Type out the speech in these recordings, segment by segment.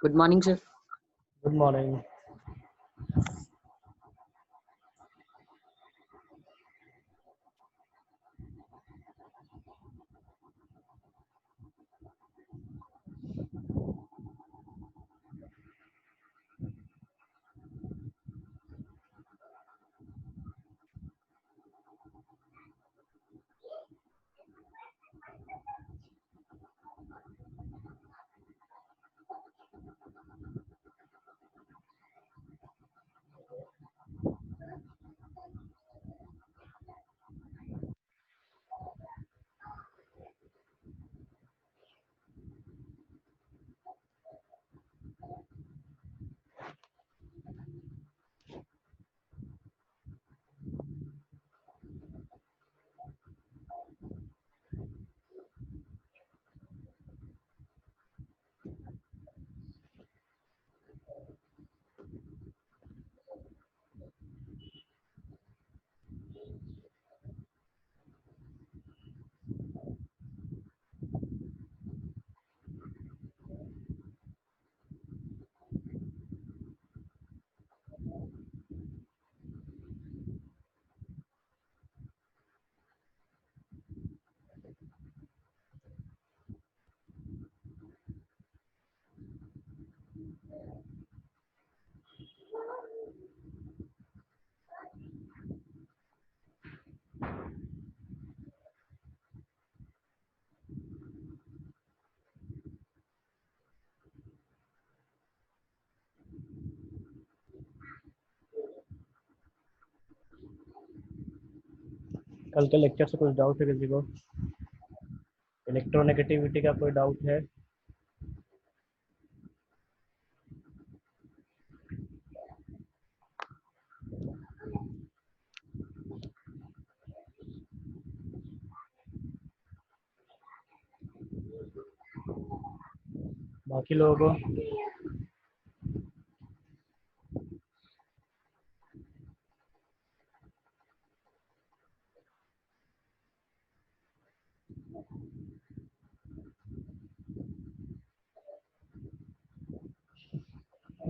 Good morning, sir. Good morning. कल के lecture से कुछ डाउट है किसी को? इलेक्ट्रोनेगेटिविटी का कोई डाउट है? बाकी लोगों को?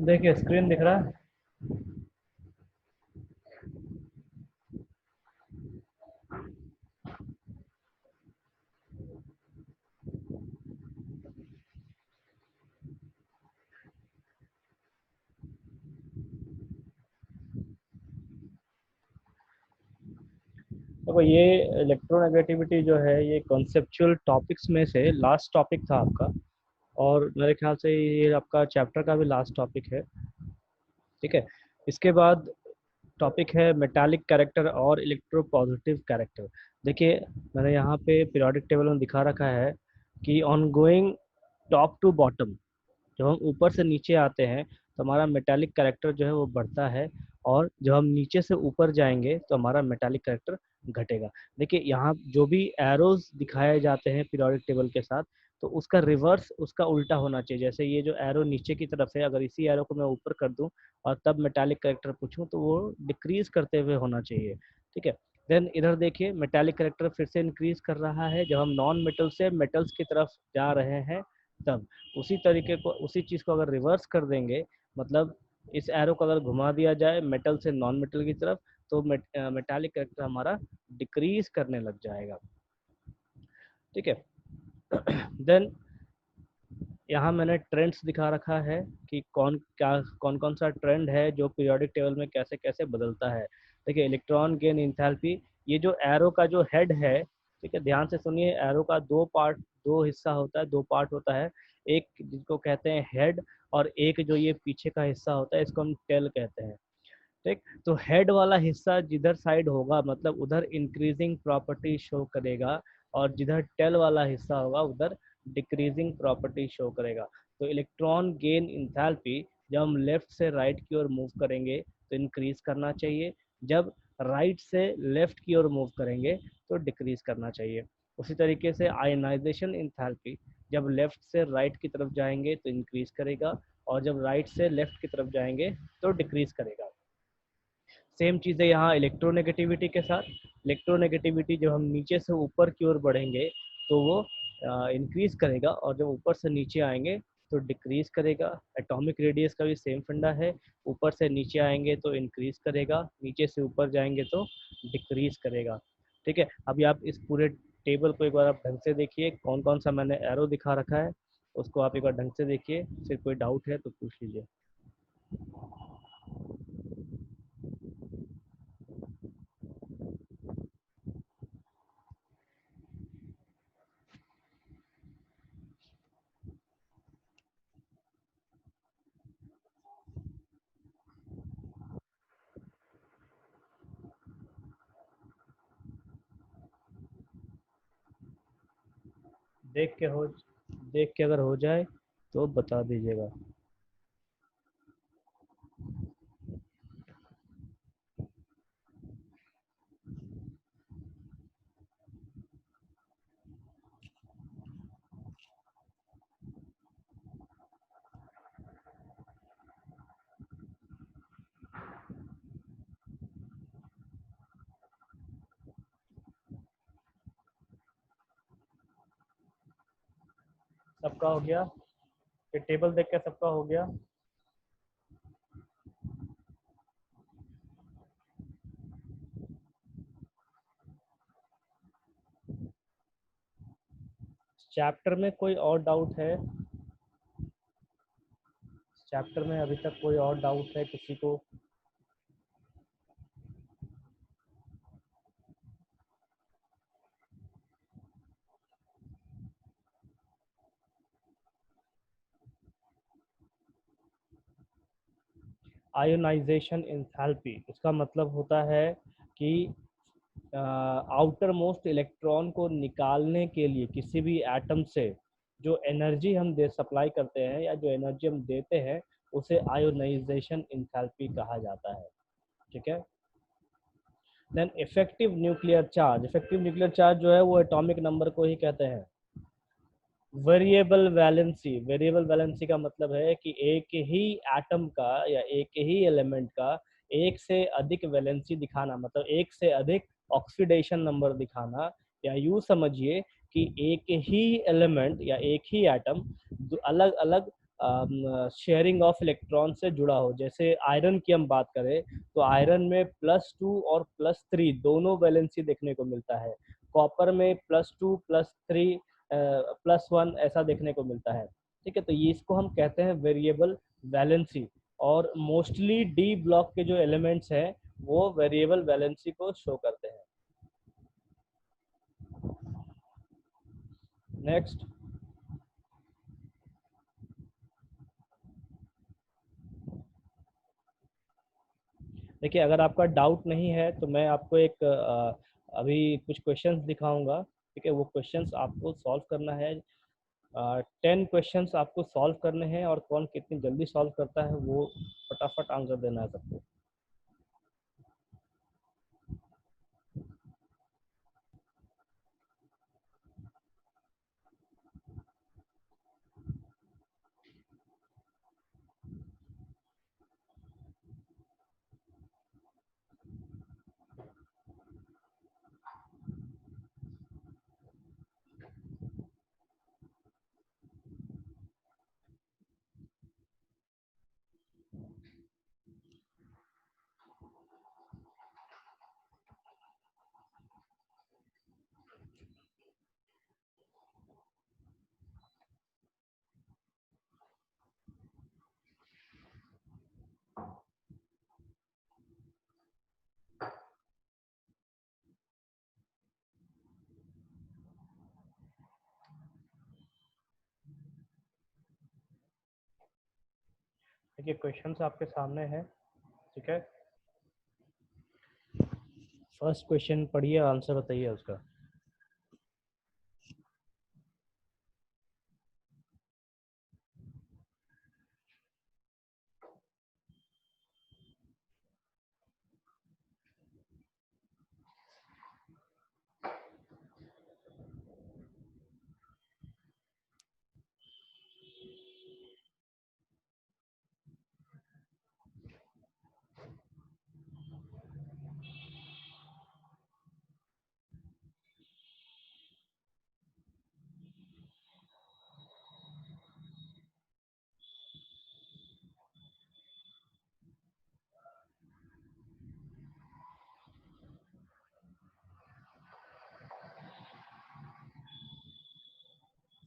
देखिए स्क्रीन दिख रहा है। देखो ये इलेक्ट्रोनेगेटिविटी जो है ये कॉन्सेप्चुअल टॉपिक्स में से लास्ट टॉपिक था आपका, और मेरे ख्याल से ये आपका चैप्टर का भी लास्ट टॉपिक है। ठीक है, इसके बाद टॉपिक है मेटालिक कैरेक्टर और इलेक्ट्रोपॉजिटिव कैरेक्टर। देखिए मैंने यहाँ पे पीरियोडिक टेबल में दिखा रखा है कि on going top to bottom, जब हम ऊपर से नीचे आते हैं तो हमारा मेटालिक कैरेक्टर जो है वो बढ़ता है, और जब हम नीचे से ऊपर जाएंगे तो हमारा मेटालिक कैरेक्टर घटेगा। देखिए यहाँ जो भी एरोज दिखाए जाते हैं पीरियोडिक टेबल के साथ, तो उसका रिवर्स, उसका उल्टा होना चाहिए। जैसे ये जो एरो नीचे की तरफ है, अगर इसी एरो को मैं ऊपर कर दूं और तब मेटालिक कैरेक्टर पूछूं तो वो डिक्रीज करते हुए होना चाहिए। ठीक है, देन इधर देखिए मेटालिक कैरेक्टर फिर से इंक्रीज कर रहा है जब हम नॉन मेटल से मेटल्स की तरफ जा रहे हैं तब। उसी तरीके को, उसी चीज़ को अगर रिवर्स कर देंगे, मतलब इस एरो को अगर घुमा दिया जाए मेटल से नॉन मेटल की तरफ, तो मेटालिक कैरेक्टर हमारा डिक्रीज करने लग जाएगा। ठीक है, देन यहाँ मैंने ट्रेंड्स दिखा रखा है कि कौन कौन सा ट्रेंड है जो पीरियोडिक टेबल में कैसे कैसे बदलता है। देखिए इलेक्ट्रॉन गेन इंथैल्पी, ये जो एरो का जो हेड है, ठीक है ध्यान से सुनिए, एरो का दो हिस्सा होता है, दो पार्ट होता है। एक जिसको कहते हैं हेड, और एक जो ये पीछे का हिस्सा होता है इसको हम टेल कहते हैं। ठीक, तो हेड वाला हिस्सा जिधर साइड होगा मतलब उधर इंक्रीजिंग प्रॉपर्टी शो करेगा, और जिधर टेल वाला हिस्सा होगा उधर डिक्रीजिंग प्रॉपर्टी शो करेगा। तो इलेक्ट्रॉन गेन इंथैल्पी जब हम लेफ्ट से राइट की ओर मूव करेंगे तो इंक्रीज करना चाहिए, जब राइट से लेफ्ट की ओर मूव करेंगे तो डिक्रीज करना चाहिए। उसी तरीके से आयनाइजेशन इंथैल्पी जब लेफ्ट से राइट की तरफ जाएंगे तो इंक्रीज करेगा, और जब राइट से लेफ्ट की तरफ जाएंगे तो डिक्रीज करेगा। सेम चीज़ है यहाँ इलेक्ट्रोनेगेटिविटी के साथ। इलेक्ट्रोनेगेटिविटी जब हम नीचे से ऊपर की ओर बढ़ेंगे तो वो इंक्रीज करेगा, और जब ऊपर से नीचे आएंगे तो डिक्रीज करेगा। एटॉमिक रेडियस का भी सेम फंडा है, ऊपर से नीचे आएंगे तो इंक्रीज करेगा, नीचे से ऊपर जाएंगे तो डिक्रीज करेगा। ठीक है, अभी आप इस पूरे टेबल को एक बार आप ढंग से देखिए, कौन कौन सा मैंने एरो दिखा रखा है उसको आप एक बार ढंग से देखिए, फिर कोई डाउट है तो पूछ लीजिए। देख के हो देख के अगर हो जाए तो बता दीजिएगा। सबका हो गया? ये टेबल देख के सबका हो गया? चैप्टर में कोई और डाउट है? चैप्टर में अभी तक कोई और डाउट है किसी को? आयोनाइजेशन एंथैल्पी, इसका मतलब होता है कि आउटर मोस्ट इलेक्ट्रॉन को निकालने के लिए किसी भी एटम से जो एनर्जी हम दे सप्लाई करते हैं या जो एनर्जी हम देते हैं उसे आयोनाइजेशन एंथैल्पी कहा जाता है। ठीक है। देन इफेक्टिव न्यूक्लियर चार्ज जो है वो एटॉमिक नंबर को ही कहते हैं। वेरिएबल वैलेंसी का मतलब है कि एक ही एटम का या एक ही एलिमेंट का एक से अधिक वैलेंसी दिखाना, मतलब एक से अधिक ऑक्सीडेशन नंबर दिखाना, या यूं समझिए कि एक ही एलिमेंट या एक ही एटम अलग अलग शेयरिंग ऑफ इलेक्ट्रॉन से जुड़ा हो। जैसे आयरन की हम बात करें तो आयरन में +2 और +3 दोनों वैलेंसी देखने को मिलता है। कॉपर में +2 +3 +1 ऐसा देखने को मिलता है। ठीक है, तो ये इसको हम कहते हैं वेरिएबल वैलेंसी। और मोस्टली डी ब्लॉक के जो एलिमेंट्स हैं वो वेरिएबल वैलेंसी को शो करते हैं। नेक्स्ट, देखिए अगर आपका डाउट नहीं है तो मैं आपको एक अभी कुछ क्वेश्चंस दिखाऊंगा। ठीक है, वो क्वेश्चंस आपको सॉल्व करना है। 10 क्वेश्चंस आपको सॉल्व करने हैं और कौन कितनी जल्दी सॉल्व करता है वो फटाफट आंसर देना है सबको। देखिए क्वेश्चंस आपके सामने है। ठीक है, फर्स्ट क्वेश्चन पढ़िए, आंसर बताइए उसका।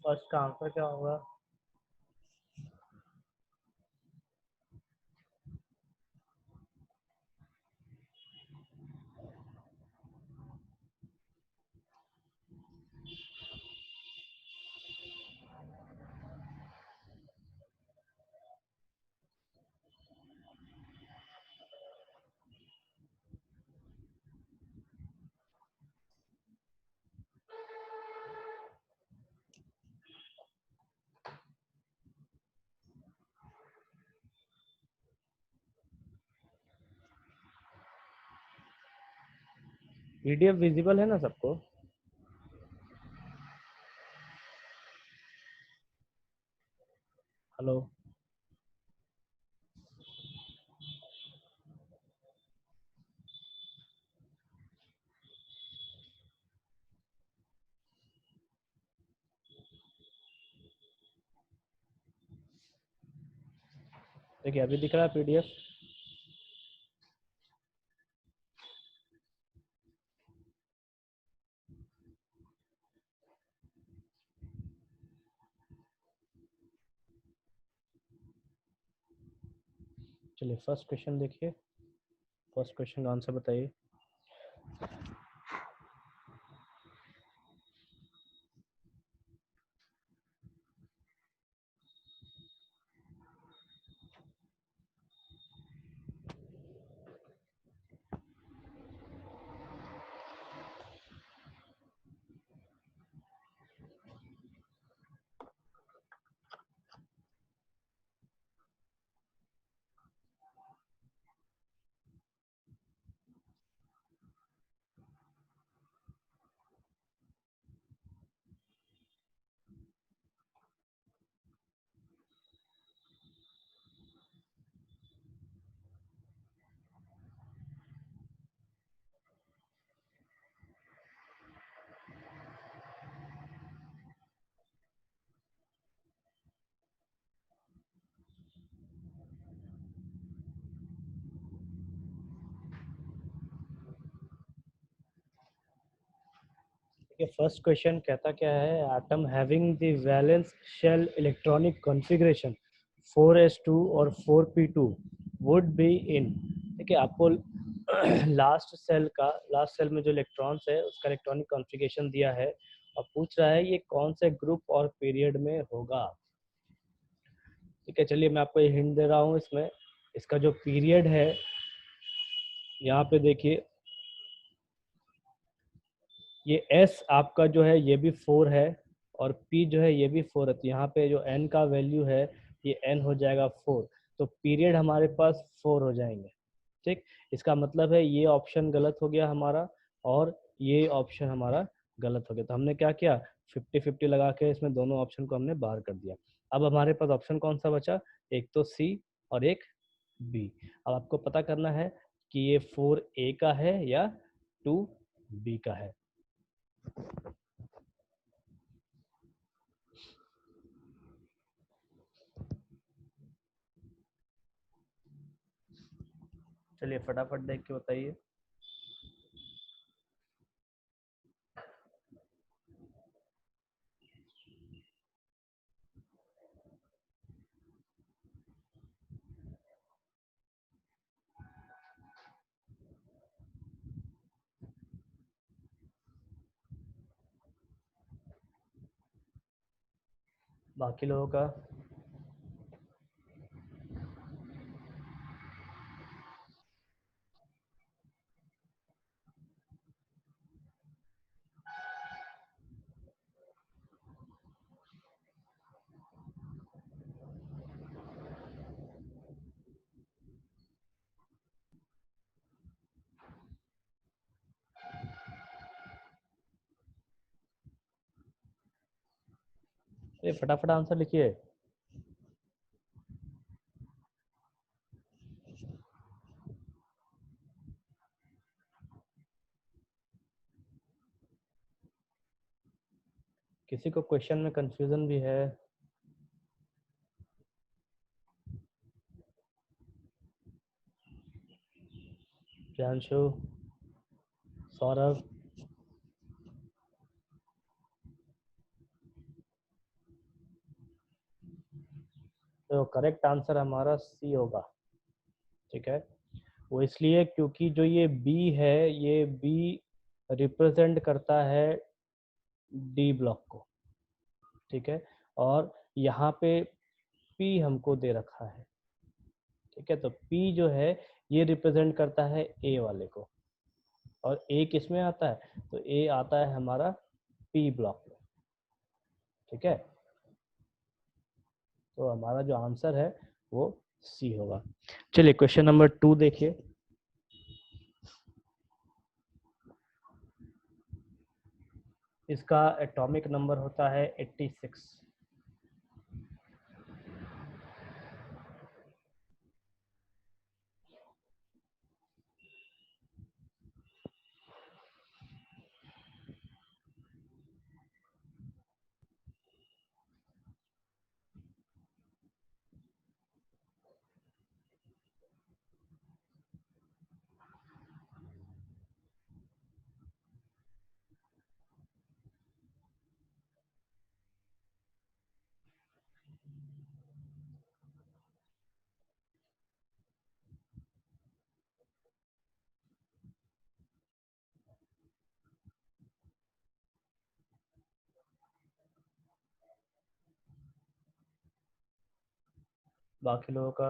फर्स्ट का आंसर क्या होगा? पीडीएफ विजिबल है ना सबको? हेलो? देखिए अभी दिख रहा है पीडीएफ? चलिए फर्स्ट क्वेश्चन देखिए, फर्स्ट क्वेश्चन का आंसर बताइए। फर्स्ट क्वेश्चन कहता क्या है? Atom having the valence shell electronic configuration 4s2 और 4p2 वुड बी इन। देखिए आपको लास्ट सेल में जो इलेक्ट्रॉन्स है उसका इलेक्ट्रॉनिक कॉन्फ़िगरेशन दिया है और पूछ रहा है ये कौन से ग्रुप और पीरियड में होगा। ठीक है, चलिए मैं आपको ये हिंट दे रहा हूँ इसमें। इसका जो पीरियड है यहाँ पे देखिए, ये एस आपका जो है ये भी 4 है और पी जो है ये भी 4 है, तो यहाँ पे जो एन का वैल्यू है ये एन हो जाएगा 4, तो पीरियड हमारे पास 4 हो जाएंगे। ठीक, इसका मतलब है ये ऑप्शन गलत हो गया हमारा और ये ऑप्शन हमारा गलत हो गया। तो हमने क्या किया, 50-50 लगा के इसमें दोनों ऑप्शन को हमने बाहर कर दिया। अब हमारे पास ऑप्शन कौन सा बचा? एक तो सी और एक बी। अब आपको पता करना है कि ये 4A का है या 2B का है। चलिए फटाफट देख के बताइए। बाकी लोगों का? ये फटाफट आंसर लिखिए। किसी को क्वेश्चन में कंफ्यूजन भी है? प्रियांशु, सौरभ, तो करेक्ट आंसर हमारा सी होगा, ठीक है। वो इसलिए क्योंकि जो ये बी है, ये बी रिप्रेजेंट करता है डी ब्लॉक को, ठीक है। और यहाँ पे पी हमको दे रखा है, ठीक है। तो पी जो है ये रिप्रेजेंट करता है ए वाले को, और ए किस में आता है, तो ए आता है हमारा पी ब्लॉक में, ठीक है। तो हमारा जो आंसर है वो सी होगा। चलिए क्वेश्चन नंबर 2 देखिए। इसका एटॉमिक नंबर होता है 86। बाकी लोगों का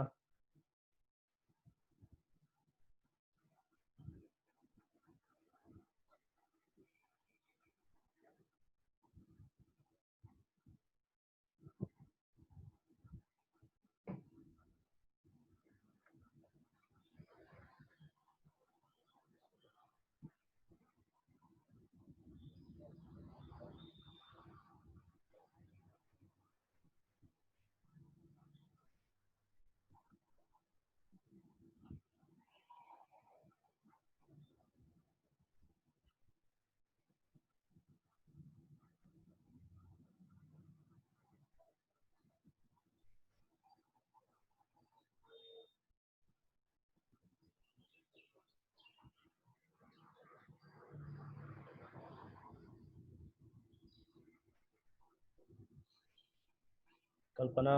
कल्पना,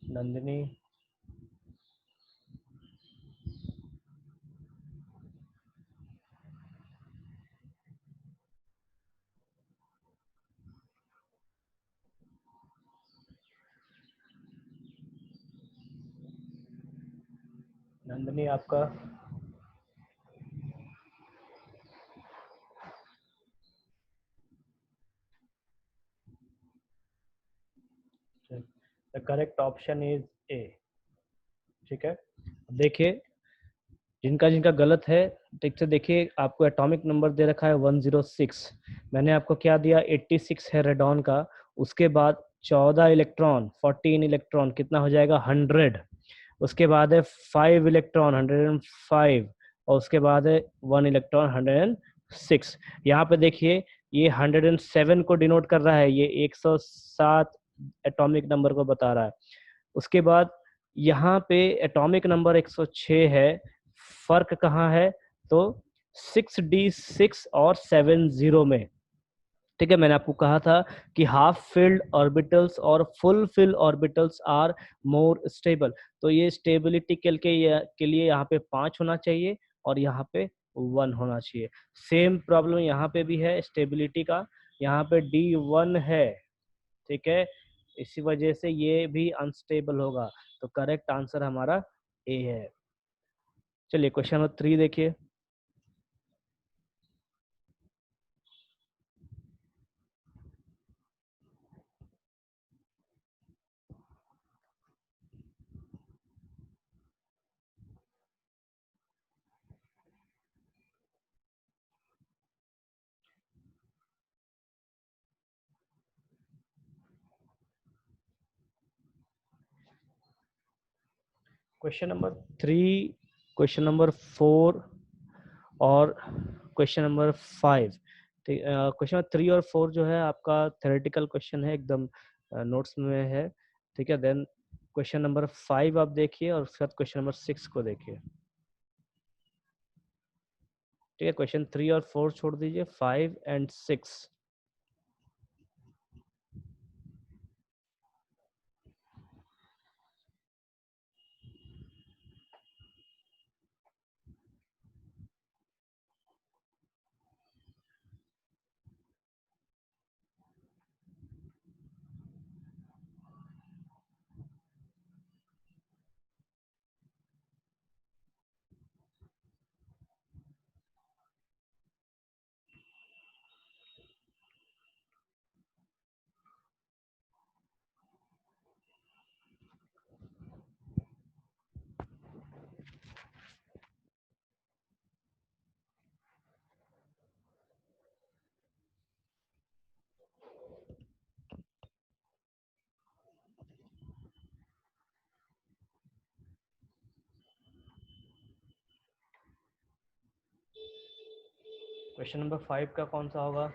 नंदिनी, नंदिनी आपका, the correct option is a, ठीक है। देखिए जिनका जिनका गलत है, ठीक से देखिए, आपको एटॉमिक नंबर दे रखा है 106। मैंने आपको क्या दिया, 86 है रेडॉन का। उसके बाद 14 इलेक्ट्रॉन, 14 इलेक्ट्रॉन कितना हो जाएगा, 100। उसके बाद है 5 इलेक्ट्रॉन, 105। और उसके बाद है 1 इलेक्ट्रॉन, 106। यहाँ पे देखिए ये 107 को डिनोट कर रहा है, ये 107 एटॉमिक नंबर को बता रहा है। उसके बाद यहाँ पे एटॉमिक नंबर 106 है। फर्क कहाँ है, तो 6d6 और 70 में, ठीक है। मैंने आपको कहा था कि हाफ फिल्ड ऑर्बिटल्स और full fill orbitals are more stable. तो ये स्टेबिलिटी के लिए यहाँ पे 5 होना चाहिए और यहाँ पे 1 होना चाहिए। सेम प्रॉब्लम यहाँ पे भी है स्टेबिलिटी का, यहाँ पे D1 है, ठीक है। इसी वजह से ये भी अनस्टेबल होगा। तो करेक्ट आंसर हमारा ए है। चलिए क्वेश्चन नंबर 3 देखिए। क्वेश्चन नंबर 3, क्वेश्चन नंबर 4 और क्वेश्चन नंबर 5। क्वेश्चन नंबर 3 और 4 जो है आपका थ्योरेटिकल क्वेश्चन है, एकदम नोट्स में है, ठीक है। देन क्वेश्चन नंबर 5 आप देखिए और उसके बाद क्वेश्चन नंबर 6 को देखिए, ठीक है। क्वेश्चन 3 और 4 छोड़ दीजिए, 5 एंड 6। क्वेश्चन नंबर 5 का कौन सा होगा?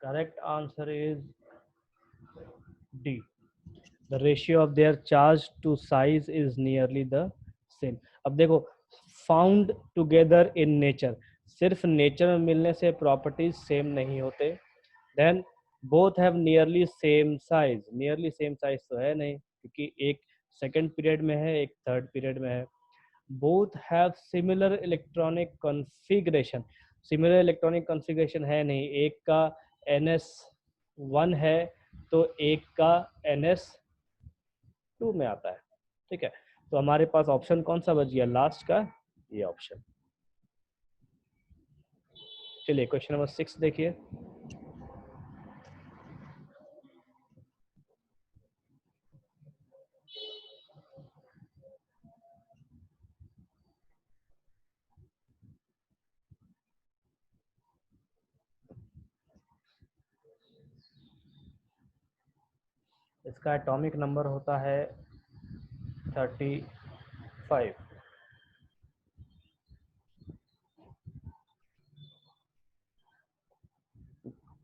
Correct answer is D. The ratio of their charge to size is nearly the same. अब देखो, फाउंड टुगेदर इन नेचर, सिर्फ नेचर में मिलने से प्रॉपर्टीज सेम नहीं होते। Then both have nearly same size तो है नहीं, क्योंकि एक सेकंड पीरियड में है, एक थर्ड पीरियड में है। Both have similar electronic configuration है नहीं, एक का NS1 है तो एक का NS2 में आता है। ठीक है, तो हमारे पास ऑप्शन कौन सा बच गया लास्ट का? ये ऑप्शन। चलिए क्वेश्चन नंबर 6 देखिए। इसका एटॉमिक नंबर होता है 35।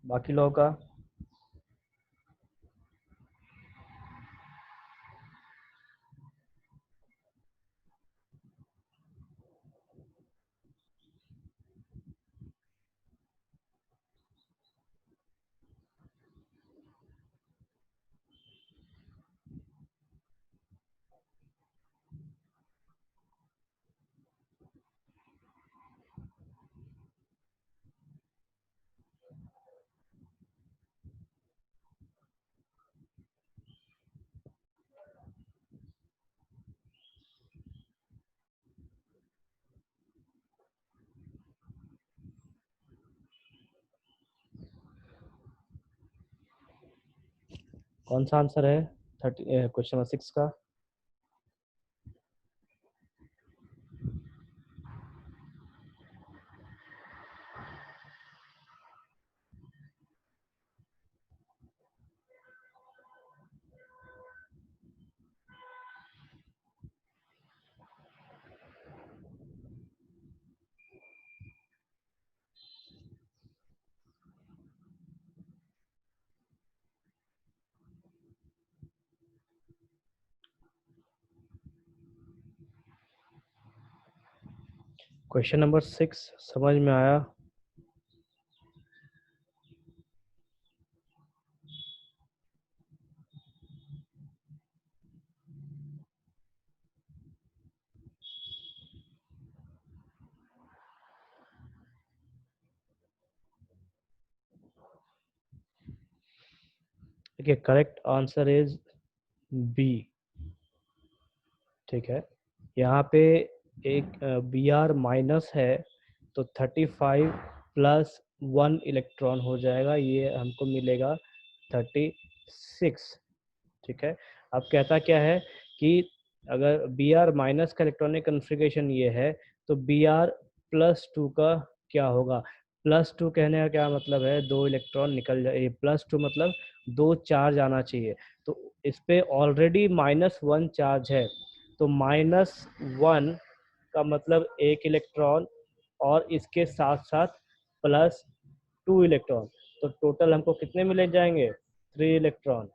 बाकी लोगों का? कौन सा आंसर है 30 क्वेश्चन नंबर 6 का? क्वेश्चन नंबर 6 समझ में आया? देखिए, करेक्ट आंसर इज बी। ठीक है, यहाँ पे एक Br माइनस है तो 35 प्लस 1 इलेक्ट्रॉन हो जाएगा, ये हमको मिलेगा 36। ठीक है, अब कहता क्या है कि अगर Br माइनस का इलेक्ट्रॉनिक कन्फिग्रेशन ये है तो Br प्लस 2 का क्या होगा? प्लस 2 कहने का क्या मतलब है? दो इलेक्ट्रॉन निकल जाए, प्लस 2 मतलब दो चार्ज आना चाहिए, तो इस पे ऑलरेडी -1 चार्ज है, तो -1 का मतलब एक इलेक्ट्रॉन और इसके साथ साथ +2 इलेक्ट्रॉन, तो टोटल हमको कितने मिले जाएंगे? 3 इलेक्ट्रॉन।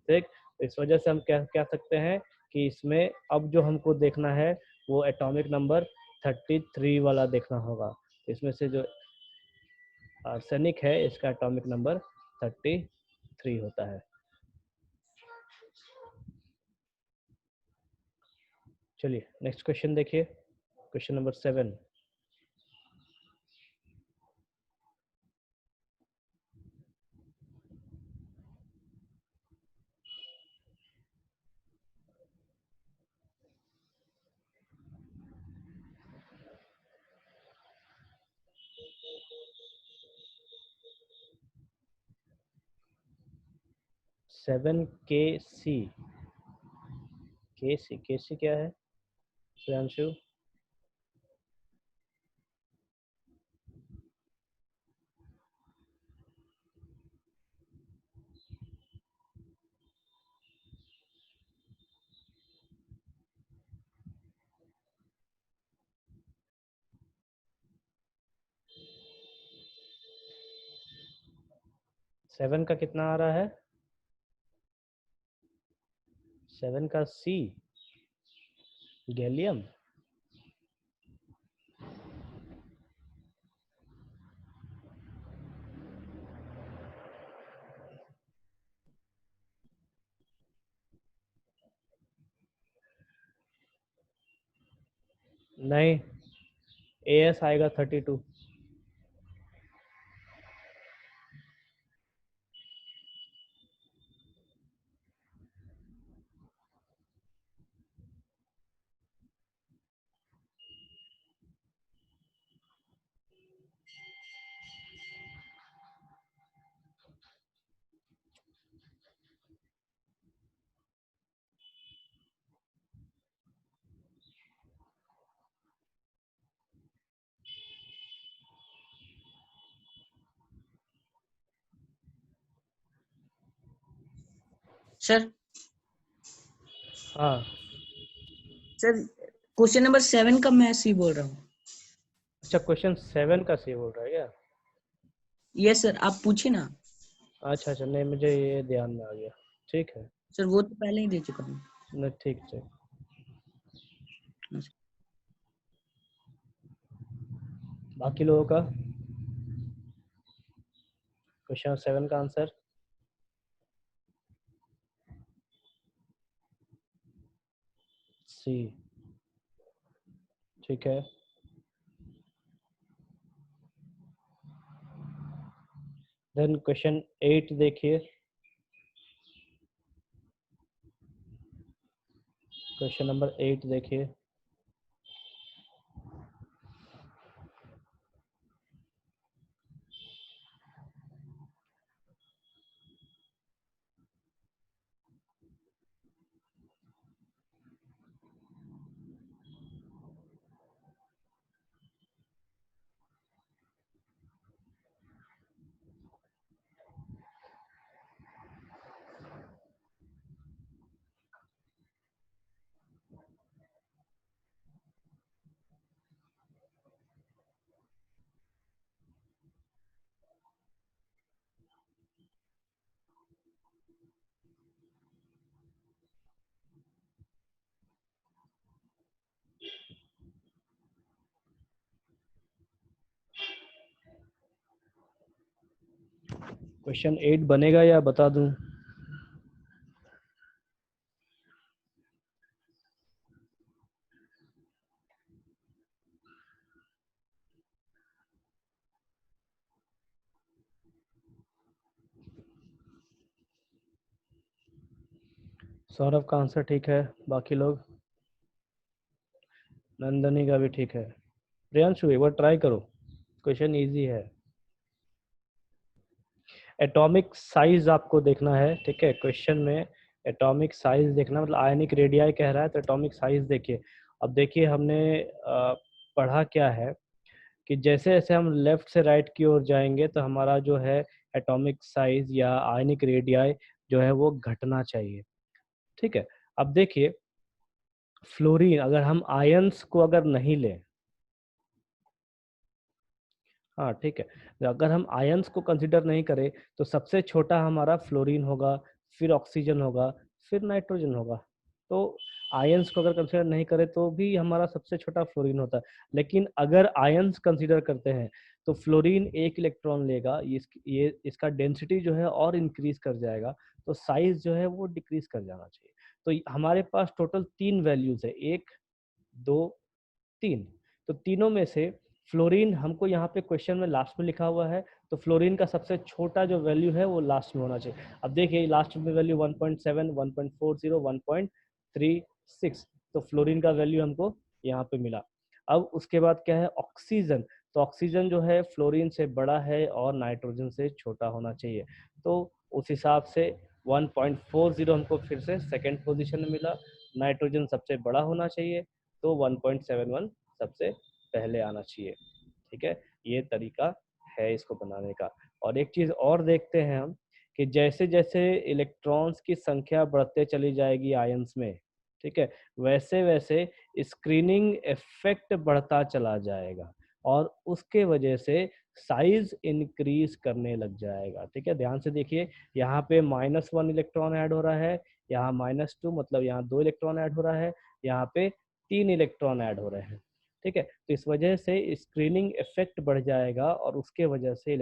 ठीक, इस वजह से हम कह सकते हैं कि इसमें अब जो हमको देखना है वो एटॉमिक नंबर 33 वाला देखना होगा। इसमें से जो आर्सेनिक है इसका एटॉमिक नंबर 33 होता है। चलिए नेक्स्ट क्वेश्चन देखिए, क्वेश्चन नंबर 7। 7 Kc। Kc क्या है प्रियांशु? 7 का कितना आ रहा है? 7 का C गैलियम। नहीं, AS आएगा 32। सर हाँ, सर क्वेश्चन नंबर 7 का मैं सी बोल रहा हूँ। अच्छा क्वेश्चन 7 का C बोल रहा है क्या? यस सर, आप पूछिए ना। अच्छा अच्छा, नहीं मुझे ये ध्यान में आ गया। ठीक है, सर वो तो पहले ही दे चुका हूँ। नहीं ठीक ठीक। बाकी लोगों का क्वेश्चन 7 का आंसर? C। ठीक है, देन क्वेश्चन 8 देखिए। क्वेश्चन नंबर 8 देखिए। क्वेश्चन 8 बनेगा या बता दूं? सौरभ का आंसर ठीक है, बाकी लोग? नंदनी का भी ठीक है। प्रियांशु एक बार ट्राई करो, क्वेश्चन इजी है। एटॉमिक साइज आपको देखना है, ठीक है? क्वेश्चन में एटॉमिक साइज देखना, मतलब आयनिक रेडियाई कह रहा है तो एटॉमिक साइज देखिए। अब देखिए हमने पढ़ा क्या है कि जैसे जैसे हम लेफ्ट से राइट की ओर जाएंगे तो हमारा जो है एटॉमिक साइज या आयनिक रेडियाई जो है वो घटना चाहिए, ठीक है? अब देखिए फ्लोरीन, अगर हम आयंस को अगर नहीं लें, हाँ ठीक है, तो अगर हम आयंस को कंसिडर नहीं करें तो सबसे छोटा हमारा फ्लोरीन होगा, फिर ऑक्सीजन होगा, फिर नाइट्रोजन होगा। तो आयंस को अगर कंसिडर नहीं करें तो भी हमारा सबसे छोटा फ्लोरीन होता है। लेकिन अगर आयंस कंसिडर करते हैं तो फ्लोरीन एक इलेक्ट्रॉन लेगा, ये इसका डेंसिटी जो है और इंक्रीज कर जाएगा, तो साइज जो है वो डिक्रीज कर जाना चाहिए। तो हमारे पास टोटल 3 वैल्यूज है, 1 2 3। तो तीनों में से फ्लोरीन हमको यहाँ पे क्वेश्चन में लास्ट में लिखा हुआ है, तो फ्लोरीन का सबसे छोटा जो वैल्यू है वो लास्ट में होना चाहिए। अब देखिए लास्ट में वैल्यू 1.7 1.40 1.36, तो फ्लोरीन का वैल्यू हमको यहाँ पे मिला। अब उसके बाद क्या है, ऑक्सीजन। तो ऑक्सीजन जो है फ्लोरीन से बड़ा है और नाइट्रोजन से छोटा होना चाहिए। तो उस हिसाब से 1.40 हमको फिर से सेकंड पोजीशन में मिला। नाइट्रोजन सबसे बड़ा होना चाहिए, तो 1.71 सबसे पहले आना चाहिए। ठीक है, ये तरीका है इसको बनाने का। और एक चीज और देखते हैं हम कि जैसे जैसे इलेक्ट्रॉन्स की संख्या बढ़ते चली जाएगी आयंस में, ठीक है, वैसे वैसे स्क्रीनिंग इफेक्ट बढ़ता चला जाएगा और उसके वजह से साइज इंक्रीज करने लग जाएगा। ठीक है, ध्यान से देखिए, यहाँ पे -1 इलेक्ट्रॉन ऐड हो रहा है, यहाँ -2 मतलब यहाँ 2 इलेक्ट्रॉन ऐड हो रहा है, यहाँ पे 3 इलेक्ट्रॉन ऐड हो रहे हैं। ठीक है, तो इस वजह से स्क्रीनिंग इफेक्ट बढ़ जाएगा और उसके वजह से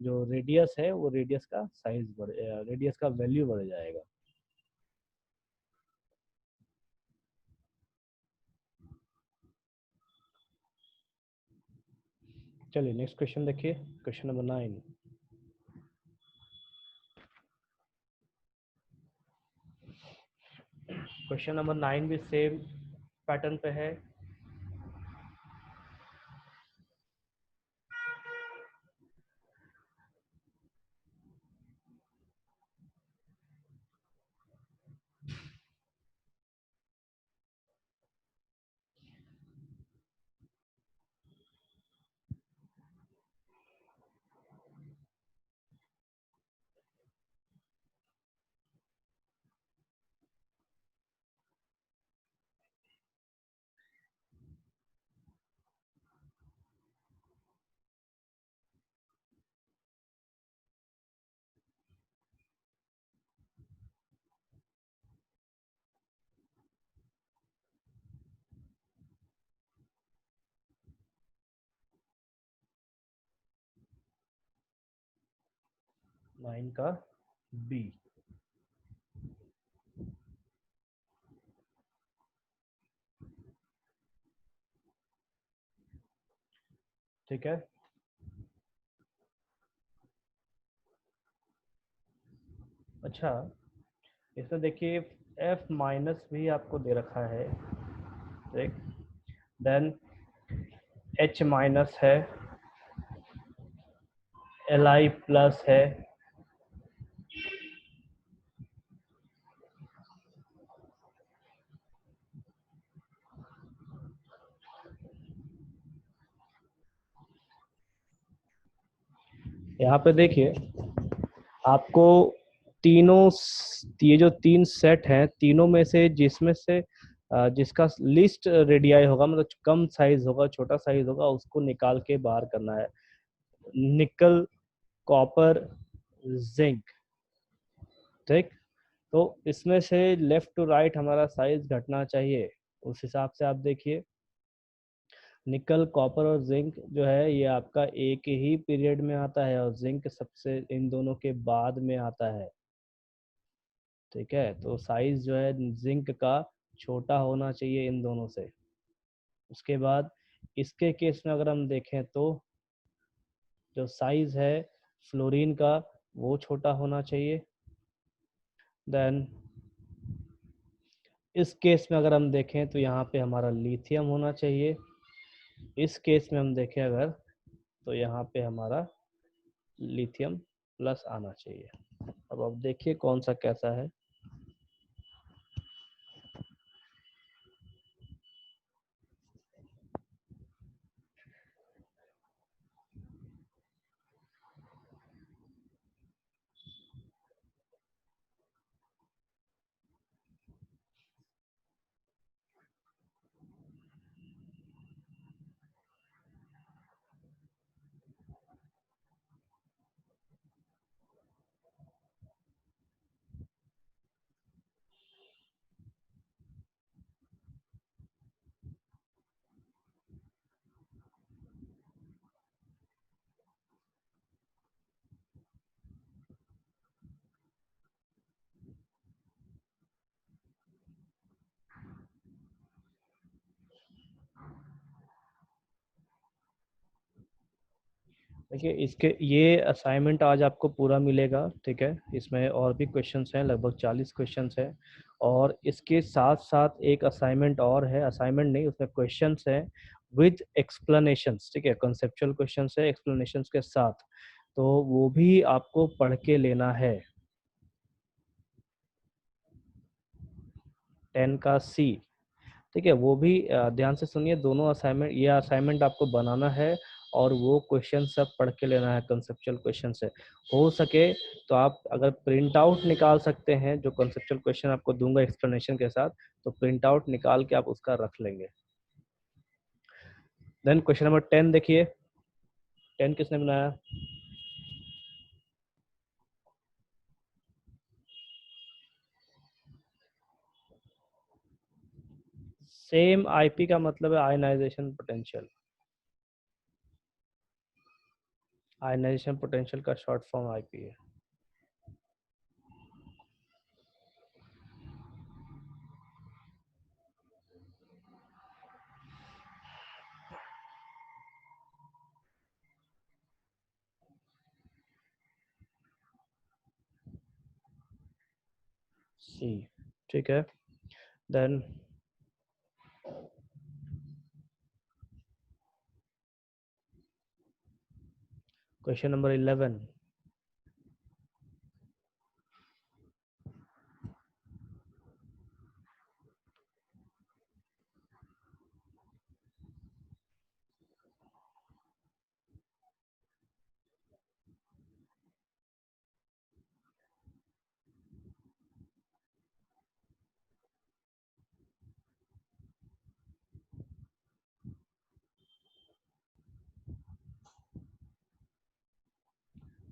जो रेडियस है वो रेडियस का साइज रेडियस का वैल्यू बढ़ जाएगा। चलिए नेक्स्ट क्वेश्चन देखिए, क्वेश्चन नंबर 9। क्वेश्चन नंबर 9 भी सेम पैटर्न पे है। नाइन का बी। ठीक है, अच्छा इसमें देखिए F माइनस भी आपको दे रखा है, ठीक, देन H माइनस है, Li प्लस है, यहाँ पे देखिए आपको तीनों ये जो तीन सेट हैं, तीनों में से जिसमें से जिसका लिस्ट रेडियाई होगा, मतलब कम साइज होगा, छोटा साइज होगा, उसको निकाल के बाहर करना है। निकल, कॉपर, जिंक, ठीक, तो इसमें से लेफ्ट टू राइट हमारा साइज घटना चाहिए। उस हिसाब से आप देखिए, निकल, कॉपर और जिंक जो है ये आपका एक ही पीरियड में आता है और जिंक सबसे इन दोनों के बाद में आता है। ठीक है, तो साइज जो है जिंक का छोटा होना चाहिए इन दोनों से। उसके बाद इसके केस में अगर हम देखें तो जो साइज है फ्लोरीन का वो छोटा होना चाहिए। देन इस केस में अगर हम देखें तो यहाँ पे हमारा लिथियम होना चाहिए। इस केस में हम देखें अगर, तो यहाँ पे हमारा लिथियम प्लस आना चाहिए। अब आप देखिए कौन सा कैसा है। देखिए इसके ये असाइनमेंट आज आपको पूरा मिलेगा, ठीक है, इसमें और भी क्वेश्चंस हैं, लगभग 40 क्वेश्चंस हैं। और इसके साथ साथ एक असाइनमेंट और है, असाइनमेंट नहीं, उसमें क्वेश्चंस हैं विद एक्सप्लेनेशंस। ठीक है, कॉन्सेप्चुअल क्वेश्चंस है एक्सप्लेनेशंस के साथ, तो वो भी आपको पढ़ के लेना है। 10 का सी, ठीक है, वो भी ध्यान से सुनिए, दोनों असाइनमेंट, ये असाइनमेंट आपको बनाना है और वो क्वेश्चन सब पढ़ के लेना है कंसेप्चुअल क्वेश्चन से। हो सके तो आप अगर प्रिंट आउट निकाल सकते हैं, जो कंसेप्चुअल क्वेश्चन आपको दूंगा एक्सप्लेनेशन के साथ, तो प्रिंट आउट निकाल के आप उसका रख लेंगे। देन क्वेश्चन नंबर 10 देखिए, 10 किसने बनाया? सेम आईपी का मतलब है आयनाइजेशन पोटेंशियल। आयनाइजेशन पोटेंशियल का शॉर्ट फॉर्म आईपी है। सी, ठीक है। देन क्वेश्चन नंबर 11,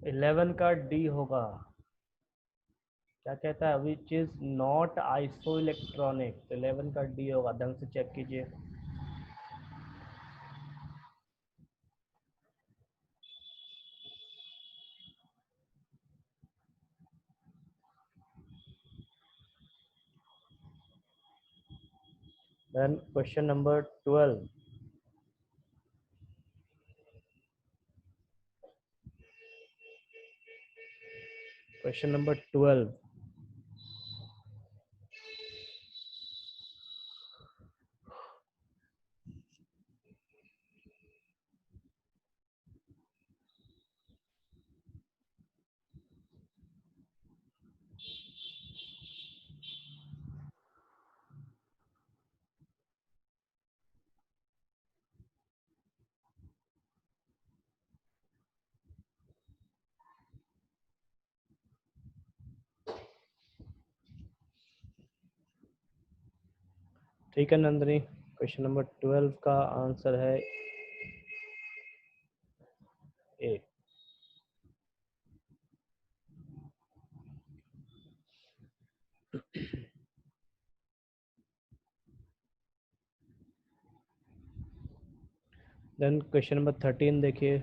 इलेवन का डी होगा। क्या कहता है? Which is not isoelectronic, तो 11 का डी होगा। ढंग से चेक कीजिए। Then question number 12, question number 12, ठीक है नंदनी, क्वेश्चन नंबर 12 का आंसर है ए। देन क्वेश्चन नंबर 13 देखिए,